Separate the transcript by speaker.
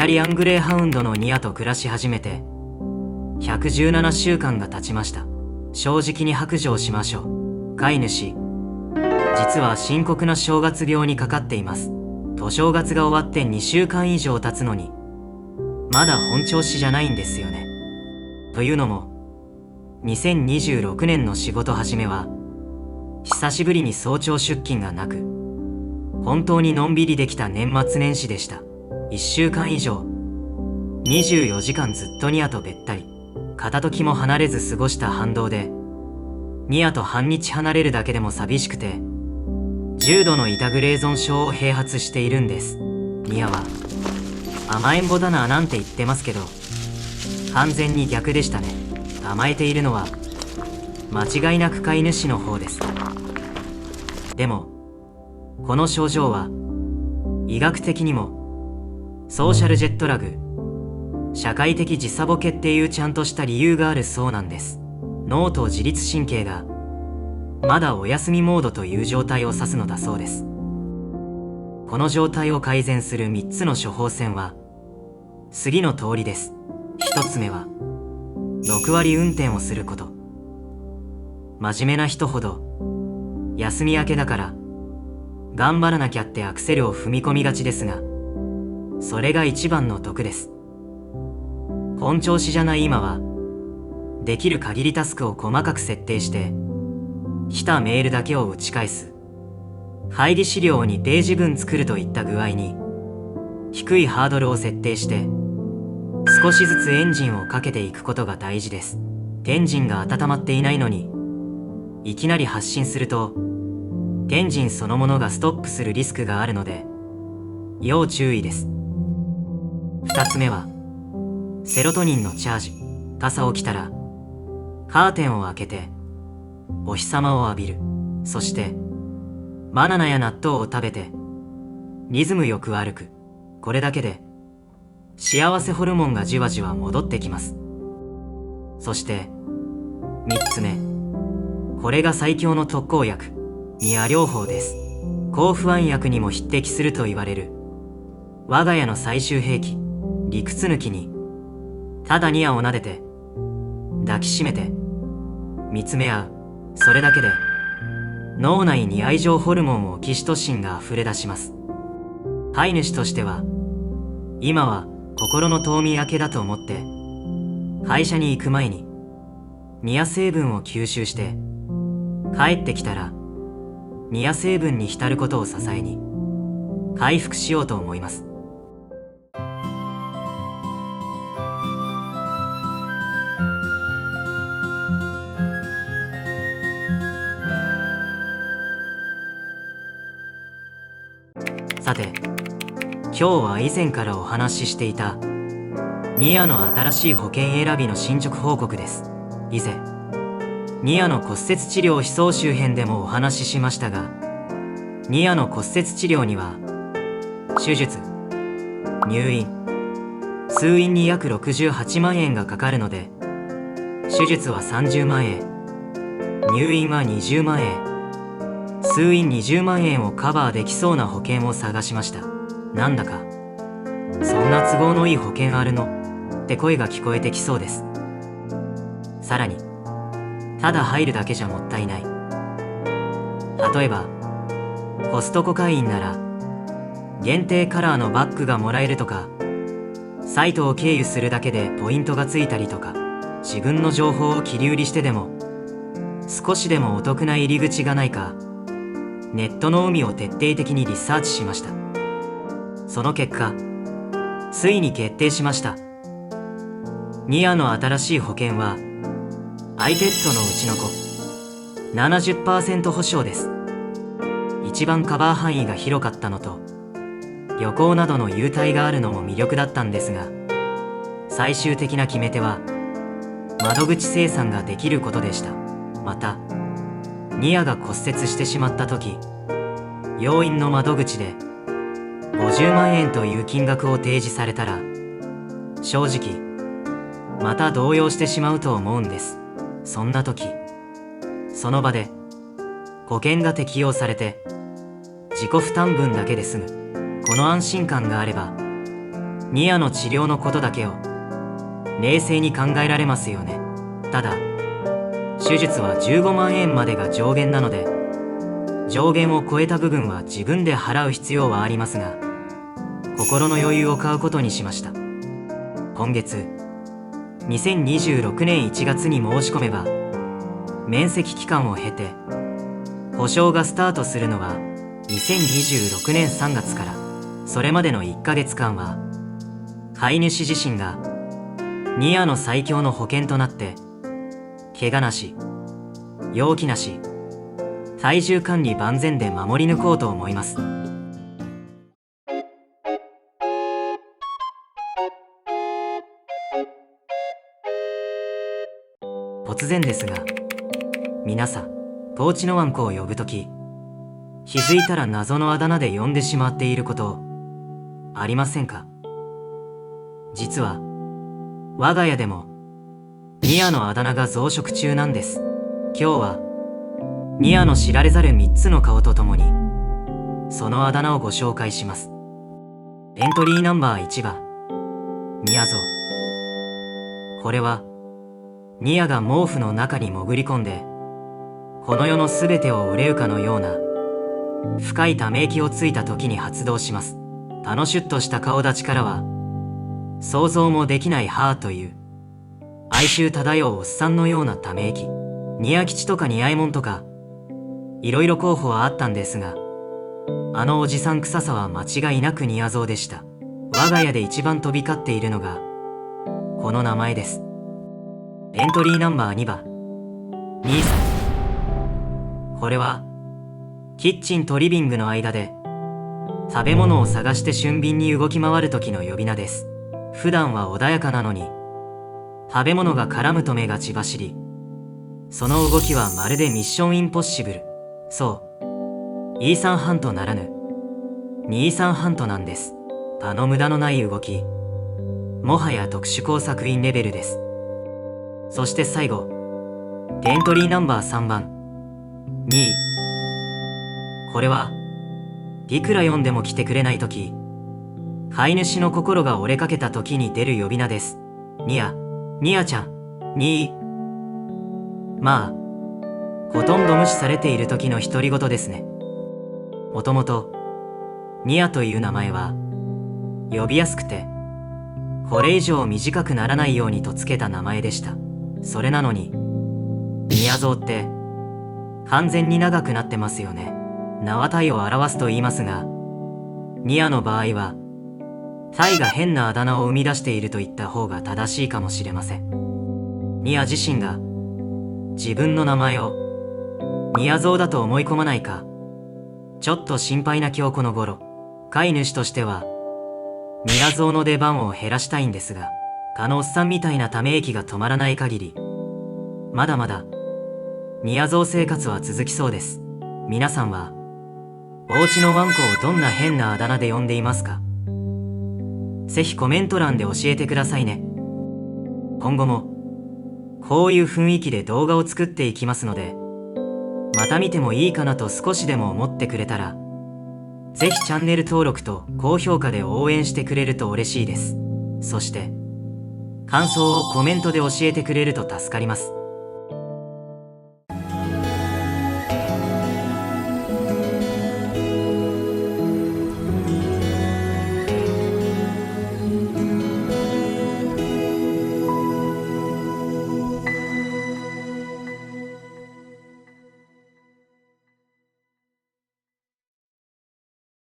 Speaker 1: リアングレーハウンドのニアと暮らし始めて117週間が経ちました。正直に白状しましょう。飼い主、実は深刻な正月病にかかっています。お正月が終わって2週間以上経つのにまだ本調子じゃないんですよね。というのも2026年の仕事始めは久しぶりに早朝出勤がなく、本当にのんびりできた年末年始でした。1週間以上24時間ずっとニアとべったり、片時も離れず過ごした反動で、ニアと半日離れるだけでも寂しくて重度の板グレーゾン症を併発しているんです。ニアは甘えん坊だななんて言ってますけど、完全に逆でしたね。甘えているのは間違いなく飼い主の方です。でもこの症状は医学的にもソーシャルジェットラグ、社会的時差ボケっていうちゃんとした理由があるそうなんです。脳と自律神経がまだお休みモードという状態を指すのだそうです。この状態を改善する3つの処方箋は次の通りです。1つ目は6割運転をすること。真面目な人ほど休み明けだから頑張らなきゃってアクセルを踏み込みがちですが、それが一番の得です。本調子じゃない今はできる限りタスクを細かく設定して来たメールだけを打ち返す、入り資料を2ページ分作るといった具合に低いハードルを設定して少しずつエンジンをかけていくことが大事です。エンジンが温まっていないのにいきなり発進するとエンジンそのものがストップするリスクがあるので要注意です。2つ目はセロトニンのチャージ。朝起きたらカーテンを開けてお日様を浴びる。そしてバナナや納豆を食べてリズムよく歩く。これだけで幸せホルモンがじわじわ戻ってきます。そして3つ目、これが最強の特効薬、ニア療法です。抗不安薬にも匹敵すると言われる我が家の最終兵器、理屈抜きにただニアを撫でて抱きしめて見つめ合う、それだけで脳内に愛情ホルモンオキシトシンが溢れ出します。飼い主としては今は心の冬眠明けだと思って会社に行く前にニア成分を吸収して帰ってきたらニア成分に浸ることを支えに回復しようと思います。さて、今日は以前からお話ししていたニアの新しい保険選びの進捗報告です。以前ニアの骨折治療非総集編でもお話ししましたが、ニアの骨折治療には手術、入院、通院に約68万円がかかるので、手術は30万円、入院は20万円、通院20万円をカバーできそうな保険を探しました。なんだかそんな都合のいい保険あるのって声が聞こえてきそうです。さらにただ入るだけじゃもったいない。例えばコストコ会員なら限定カラーのバッグがもらえるとか、サイトを経由するだけでポイントがついたりとか、自分の情報を切り売りしてでも少しでもお得な入り口がないか、ネットの海を徹底的にリサーチしました。その結果ついに決定しました。ニアの新しい保険は iPet のうちの子 70% 保証です。一番カバー範囲が広かったのと、旅行などの優待があるのも魅力だったんですが、最終的な決め手は窓口清算ができることでした。またニアが骨折してしまった時、病院の窓口で50万円という金額を提示されたら、正直また動揺してしまうと思うんです。そんな時、その場で保険が適用されて自己負担分だけで済む、この安心感があればニアの治療のことだけを冷静に考えられますよね。ただ、手術は15万円までが上限なので、上限を超えた部分は自分で払う必要はありますが、心の余裕を買うことにしました。今月、2026年1月に申し込めば、面積期間を経て、保証がスタートするのは2026年3月から、それまでの1ヶ月間は、飼い主自身がニアの最強の保険となって、怪我なし、病気なし、体重管理万全で守り抜こうと思います。突然ですが、皆さん、トーチのワンコを呼ぶとき、気づいたら謎のあだ名で呼んでしまっていること、ありませんか？実は、我が家でも、ニアのあだ名が増殖中なんです。今日は、ニアの知られざる3つの顔とともに、そのあだ名をご紹介します。エントリーナンバー1番、ニアゾウ。これは、ニアが毛布の中に潜り込んで、この世のすべてを憂うかのような、深いため息をついた時に発動します。シュッとした顔立ちからは、想像もできない歯という、哀愁漂うおっさんのようなため息。ニア吉とかニアエモンとか、いろいろ候補はあったんですが、あのおじさん臭さは間違いなくニアゾウでした。我が家で一番飛び交っているのが、この名前です。エントリーナンバー2番、兄さん。これは、キッチンとリビングの間で、食べ物を探して俊敏に動き回る時の呼び名です。普段は穏やかなのに、食べ物が絡むと目が血走り、その動きはまるでミッションインポッシブル。そう、イーサンハントならぬ、ニーサンハントなんです。無駄のない動き、もはや特殊工作員レベルです。そして最後、エントリーナンバー3番、2位。これは、いくら読んでも来てくれないとき、飼い主の心が折れかけたときに出る呼び名です。ニアちゃん、ニー。まあ、ほとんど無視されているときの独り言ですね。もともと、ニアという名前は、呼びやすくて、これ以上短くならないようにとつけた名前でした。それなのに、ニアゾウって、完全に長くなってますよね。名は体を表すと言いますが、ニアの場合は、体が変なあだ名を生み出していると言った方が正しいかもしれません。ニア自身が、自分の名前を、ニアゾウだと思い込まないか、ちょっと心配な今日この頃、飼い主としては、ニアゾウの出番を減らしたいんですが、おっさんみたいなため息が止まらない限り、まだまだ、ニアゾウ生活は続きそうです。皆さんは、お家のワンコをどんな変なあだ名で呼んでいますか？ぜひコメント欄で教えてくださいね。今後も、こういう雰囲気で動画を作っていきますので、また見てもいいかなと少しでも思ってくれたら、ぜひチャンネル登録と高評価で応援してくれると嬉しいです。そして、感想をコメントで教えてくれると助かります。